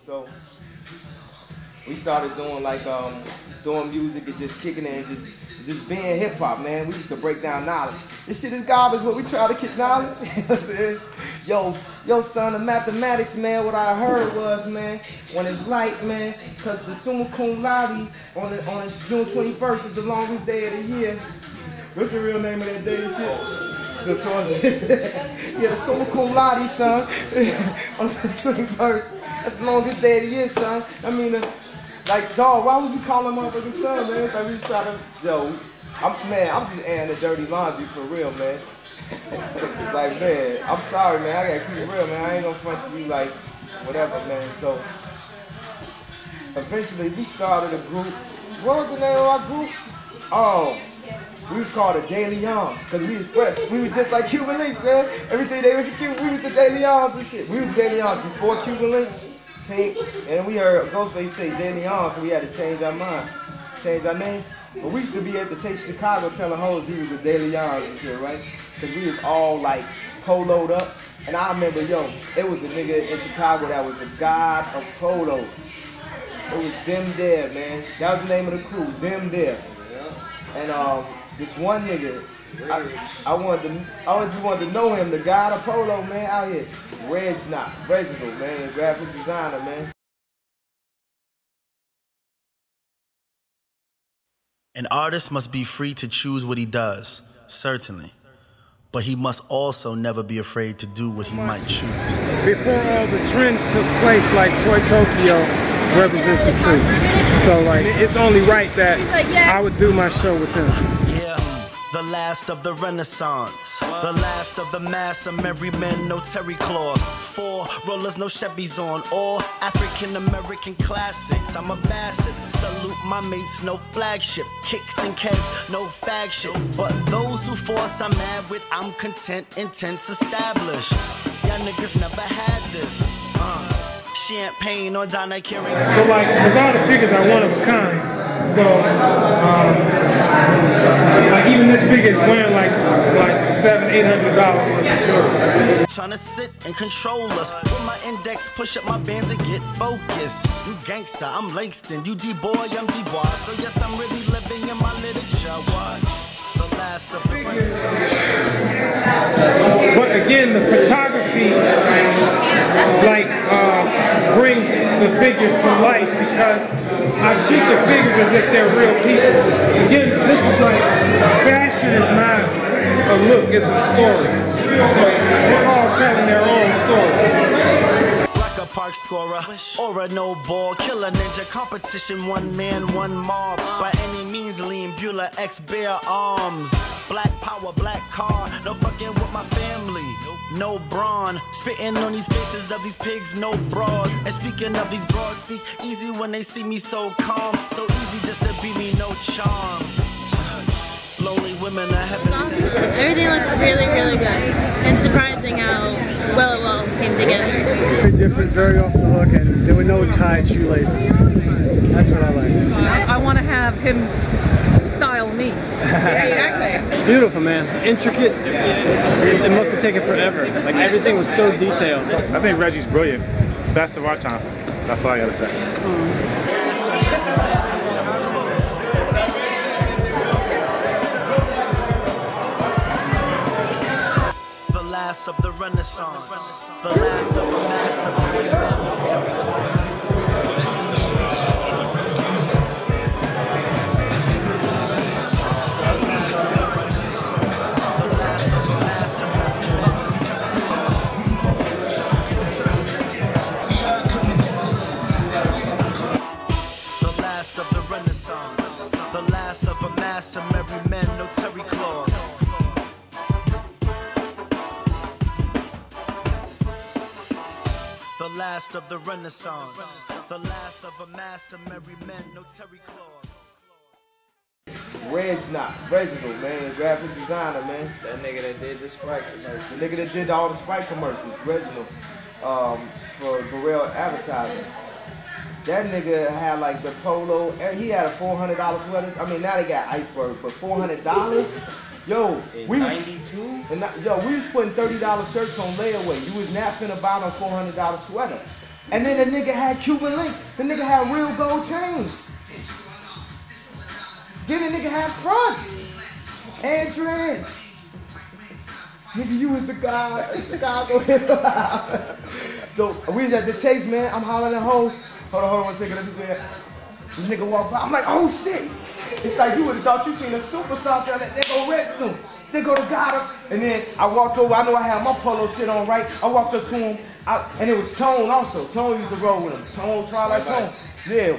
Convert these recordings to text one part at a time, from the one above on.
So we started doing like doing music and just kicking it and just being hip hop, man. We used to break down knowledge. This shit is garbage, but we try to kick knowledge. You know what I'm saying? Yo, son, the mathematics, man, what I heard was, man, when it's light, man, because the summa cum laude on June 21st is the longest day of the year. What's the real name of that day and shit? The song, yeah, the summa cum laude, son, on the 21st. That's the longest day of the year, son. I mean, like, dog, why would you call him motherfucking son, man? Like, we just try to, yo, I'm just airing the dirty laundry for real, man. Like, man, I'm sorry, man. I gotta keep it real, man. I ain't gonna front to you like whatever, man. So eventually we started a group. What was the name of our group? Oh, we was called the Daily Youngs, because we was fresh. We was just like Cuban Links, man. Everything they was Cuban, we was the Daily Youngs and shit. We was Daily Youngs before Cuban Links came, and we heard Ghostface say Daily Youngs, so we had to change our mind, change our name. But we used to be able to take Chicago telling hoes he was the Daily Youngs and shit, right? Because we was all like poloed up. And I remember, yo, it was a nigga in Chicago that was the god of polo. It was Them There, man. That was the name of the crew, Them There. And this one nigga, I just wanted to know him, the god of polo, man, out here. Reginald, man, the graphic designer, man. An artist must be free to choose what he does, certainly. But he must also never be afraid to do what he might choose. Before all the trends took place, like Toy Tokyo represents the truth. So like, it's only right that I would do my show with him. The last of the Renaissance, the last of the mass of merry men, no terry cloth, 4 rollers, no Chevys on, all African-American classics. I'm a bastard, salute my mates, no flagship, kicks and kegs, no fag shit. But those who force I'm mad with, I'm content, intense, established. Y'all niggas never had this. Champagne or Donna Carey. So like, cause all the figures are one of a kind. So, like even this figure is wearing like $700-800 worth of jewelry. Trying to sit and control us. With my index, push up my bands and get focused. You gangsta, I'm Langston. You D-boy, I'm D-boy. So yes, I'm really living in my literature. What? The last of the Renaissance. But again, the photography like brings the figures to life because I shoot the figures as if they're real people. Again, this is like, fashion is not a look, it's a story. So they're all telling their own story. Park scorer, or a no ball, killer ninja competition, one man, one mob. By any means, lean Bueller, X-Bear arms. Black power, black car, no fucking with my family. No brawn, spitting on these faces of these pigs, no broad. And speaking of these broads, speak easy when they see me so calm. So easy just to be me, no charm. Lonely women I haven't seen. Everything looks really, really good. And surprising how well it all came together. Very different, very off the hook, and there were no tied shoelaces. That's what I liked. I want to have him style me. Exactly. Beautiful, man. Intricate. It must have taken forever. Like everything was so detailed. I think Reggie's brilliant. Best of our time. That's all I gotta say. Of the Renaissance, the last of a massive the last of the Renaissance, the last of a mass of merry men, no terry cloth. The last of the Renaissance, the last of a mass of merry men, no terry cloth. Reginald, man, the graphic designer, man. That nigga that did the Sprite commercials. The nigga that did all the Sprite commercials, Reginald, for Burrell Advertising. That nigga had like the polo, he had a $400 sweater. I mean, now they got iceberg, but $400? Yo, we was putting $30 shirts on layaway. You was not finna buy no $400 sweater. And then the nigga had Cuban links. The nigga had real gold chains. Then the nigga had fronts and dreads. Nigga, you was the guy in Chicago. So we was at the Taste, man. I'm hollering at hoes. Hold on 1 second. Let me see. This nigga walked by. I'm like, oh shit. It's like you would have thought you seen a superstar say that. They go ReggieKnow. They go to Gotham. And then I walked over. I know I had my polo shit on right. I walked up to him. And it was Tone also. Tone used to roll with him. Tone, try like Tone. Yeah.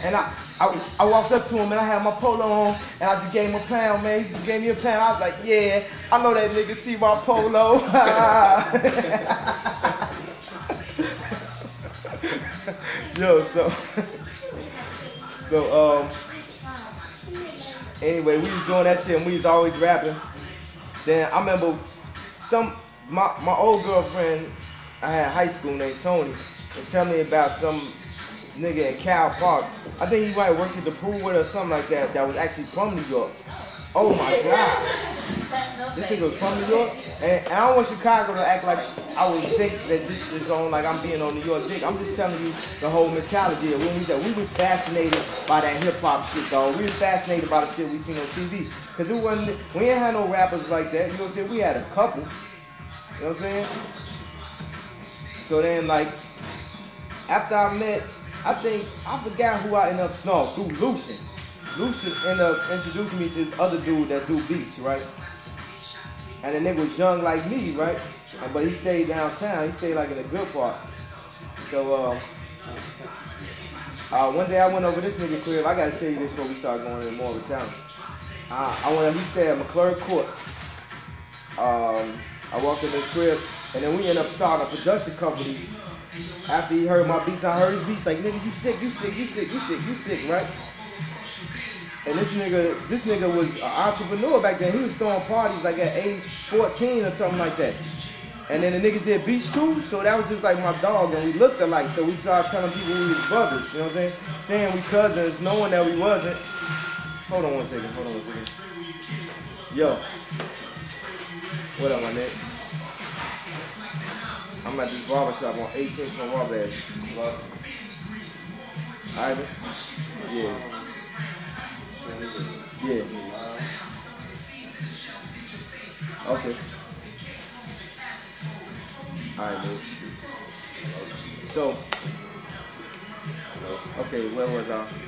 And I walked up to him and I had my polo on and I just gave him a pound, man. He just gave me a pound. I was like, yeah, I know that nigga see my polo. Yo, so anyway, we was doing that shit and we was always rapping. Then I remember my old girlfriend I had in high school named Tony was telling me about some nigga in Cal Park. I think he might have worked at the pool with her or something like that that was actually from New York. Oh my God. This nigga was from New York. And I don't want Chicago to act like I would think that this is on like I'm being on New York dick. I'm just telling you the whole mentality of when we was fascinated by that hip hop shit, dog. We was fascinated by the shit we seen on TV. Cause we ain't had no rappers like that. You know what I'm saying? We had a couple. You know what I'm saying? So then like after I met, I forgot who I ended up, through Lucien. Lucien ended up introducing me to this other dude that do beats, right? And the nigga was young like me, right? But he stayed downtown. He stayed like in a good part. So one day I went over this nigga crib. I gotta tell you this before we start going into more of the town. He stayed at McClure Court. I walked in his crib and then we ended up starting a production company. After he heard my beats, I heard his beats like, nigga, you sick, right? And this nigga was an entrepreneur back then. He was throwing parties like at age 14 or something like that. And then the nigga did beats too, so that was just like my dog, and we looked alike. So we started telling people we was brothers, you know what I'm saying? Saying we cousins, knowing that we wasn't. Hold on one second. Yo. What up, my nigga? I'm at this barber shop on 18th and Wabash. Alright, yeah. Okay. Alright, dude. So, okay, where was I?